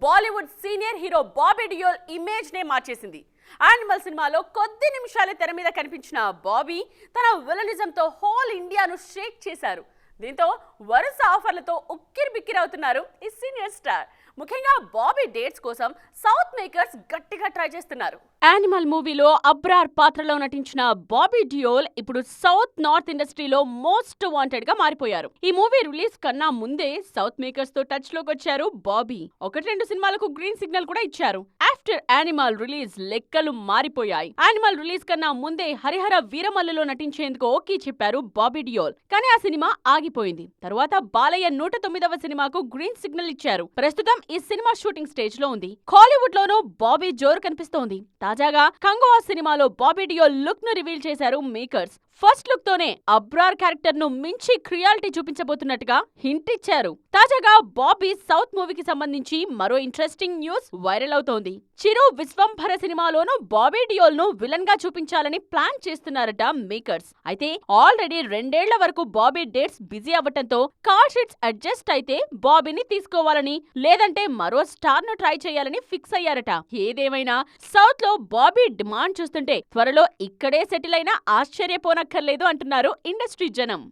Bollywood senior hero Bobby Deol image నే మార్చేసింది. Animal సినిమాలో కొద్ది నిమిషాలే తెర మీద కనిపించిన బాబీ తన విలనిజంతో హోల్ ఇండియాను షేక్ చేశారు. దీంతో వరుస ఆఫర్లతో ఉక్కిరిబిక్కిరవుతున్నారు ఈ సీనియర్ స్టార్. ముఖ్యంగా బాబీ డేట్స్ కోసం సౌత్ మేకర్స్ గట్టిగా ట్రై చేస్తున్నారు. యానిమల్ మూవీలో అబ్రార్ పాత్రలో నటించిన బాబీ డియోల్ ఇప్పుడు సౌత్ నార్త్ ఇండస్ట్రీలో మోస్ట్ వాంటెడ్ గా మారిపోయారు. ఈ మూవీ రిలీజ్ కన్నా ముందే సౌత్ మేకర్స్ తో టచ్ లోకి వచ్చారు బాబీ. 1-2 సినిమాలకు గ్రీన్ సిగ్నల్ కూడా ఇచ్చారు. ఆఫ్టర్ యానిమల్ రిలీజ్ లెక్కలు మారిపోయాయి. యానిమల్ రిలీజ్ కన్నా ముందే హరిహర వీరమల్లులో నటించేందుకు ఓకే చెప్పారు బాబీ డియోల్. కానీ ఆ సినిమా ఆగిపోయింది. తరువాత బాలయ్య 109వ సినిమాకు గ్రీన్ సిగ్నల్ ఇచ్చారు. ప్రస్తుతం ఈ సినిమా షూటింగ్ స్టేజ్ లో ఉంది. కాలీవుడ్ లోనూ బాబీ జోరు కనిపిస్తోంది. తాజాగా కంగువా సినిమాలో బాబీ డియోల్ లుక్ ను రివీల్ చేశారు మేకర్స్. ఫస్ట్ లుక్ తోనే అబ్రార్ క్యారెక్టర్ ను మించి క్రియాలిటీ చూపించబోతున్నట్టుగా హింట్ ఇచ్చారు. తాజాగా బాబీ సౌత్ మూవీకి సంబంధించి మరో ఇంట్రెస్టింగ్ న్యూస్ వైరల్ అవుతోంది. చిరు విశ్వంభర సినిమాలోనూ బాబీ డియోల్ ను విలన్ గా చూపించాలని ప్లాన్ చేస్తున్నారట మేకర్స్. అయితే ఆల్రెడీ 2 ఏళ్ల వరకు బాబీ డేట్స్ బిజీ అవ్వటంతో కాల్ షీట్స్ అడ్జస్ట్ అయితే బాబీని తీసుకోవాలని లేదంటే మరో స్టార్ ను ట్రై చేయాలని ఫిక్స్ అయ్యారట. ఏదేమైనా సౌత్ లో బాబీ డిమాండ్ చూస్తుంటే త్వరలో ఇక్కడే సెటిల్ అయినా ఆశ్చర్యపోనక్కర్లేదు అంటున్నారు ఇండస్ట్రీ జనం.